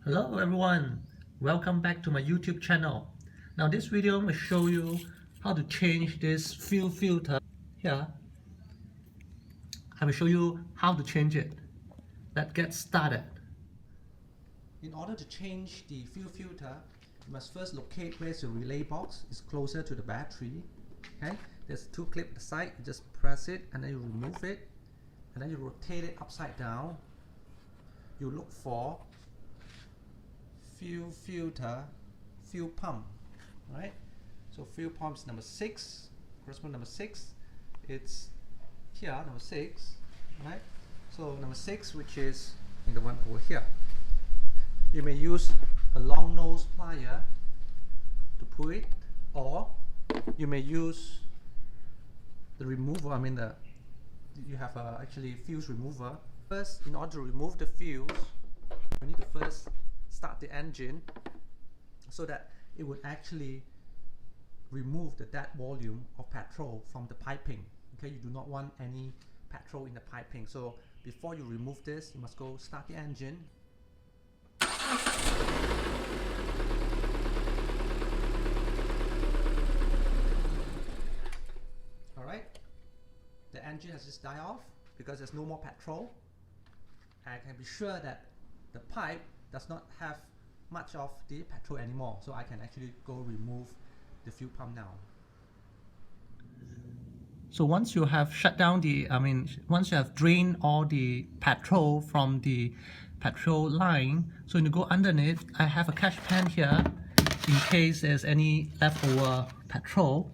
Hello everyone, welcome back to my YouTube channel. Now this video I'm going to show you how to change this fill filter here. I will show you how to change it. Let's get started. In order to change the fill filter, you must first locate where your relay box is closer to the battery. Okay, there's two clips at the side, you just press it and then you remove it and then you rotate it upside down. You look for fill filter, fill pump, right? So fill pump is number 6, corresponding number 6. It's here, number 6, right? So number 6, which is in the one over here. You may use a long nose plier to pull it, or you may use the remover. You have actually fuse remover. First, in order to remove the fuse, you need to first start the engine so that it would actually remove the dead volume of petrol from the piping. Okay, you do not want any petrol in the piping. So before you remove this, you must go start the engine. Alright, the engine has just died off because there's no more petrol. I can be sure that the pipe does not have much of the petrol anymore, so I can actually go remove the fuel pump now. So once you have shut down once you have drained all the petrol from the petrol line, so when you go underneath, I have a catch pan here in case there's any leftover petrol.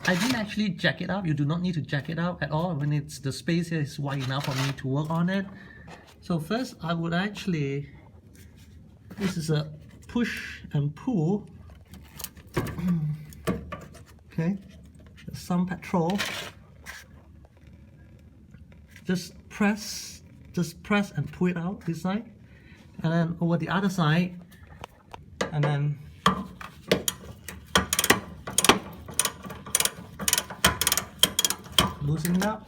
I didn't actually jack it up. You do not need to jack it up at all when the space here is wide enough for me to work on it. So first I would actually, this is a push and pull. Okay, there's some petrol. Just press and pull it out this side, and then over the other side, and then loosen it up.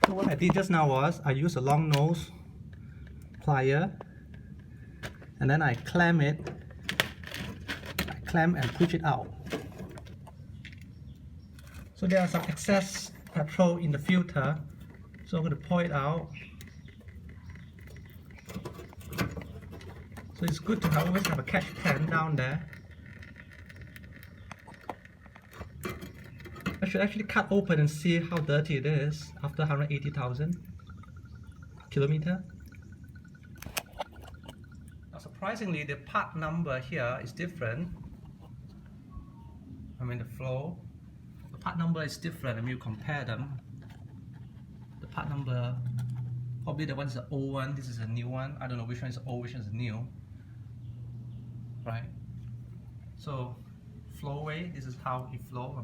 So what I did just now was I used a long nose plier and then I clamp and push it out. So there are some excess petrol in the filter, so I'm going to pour it out. So it's good to always have a catch pan down there. I should actually cut open and see how dirty it is after 180,000 kilometers. Now surprisingly, the part number here is different. The flow. The part number is different, and you compare them. The part number, probably the one is the old one, this is a new one. I don't know which one is old, which one is new. Right? So flow way, this is how it flow.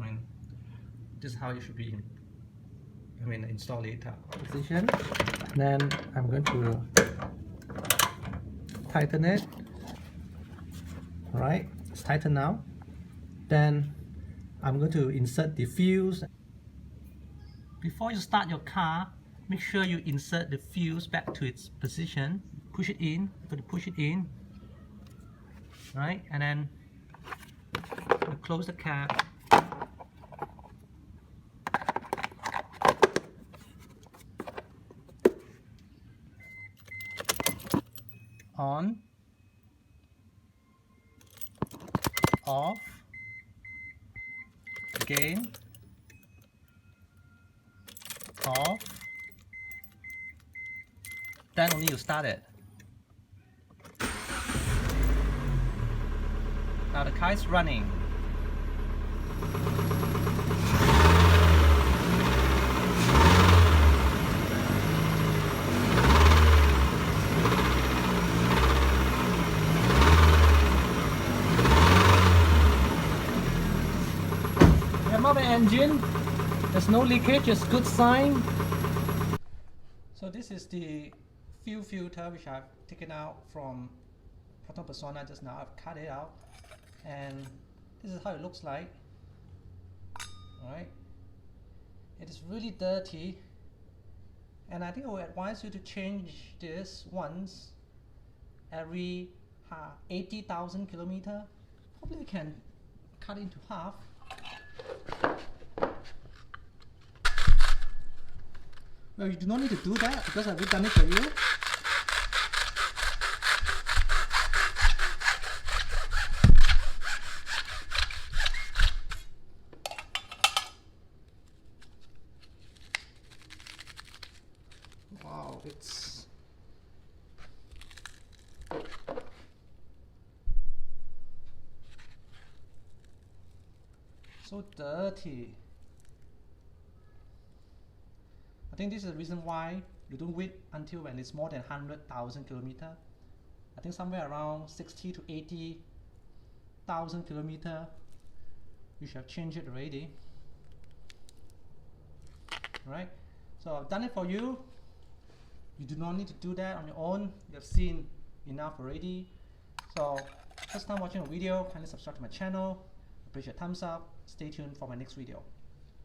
This is how it should be install it position. Then I'm going to tighten it. Alright, it's tightened now. Then I'm going to insert the fuse. Before you start your car, make sure you insert the fuse back to its position. Push it in, you're going to push it in. Right, and then close the cap. On, off, again, off, then only you start it. Now the car is running. Remember the engine, there's no leakage, it's good sign. So this is the fuel filter which I've taken out from Proton Persona just now. I've cut it out and this is how it looks like. Alright, it is really dirty And I think I would advise you to change this once every 80,000 kilometer. Probably you can cut into half. Well, you do not need to do that because I've done it for you. Wow, it's so dirty. I think this is the reason why you don't wait until when it's more than 100,000 kilometer. I think somewhere around 60 to 80,000 kilometer, you should have changed it already. Right? So I've done it for you. You do not need to do that on your own. You have seen enough already. So first time watching a video, kindly subscribe to my channel. Appreciate a thumbs up. Stay tuned for my next video.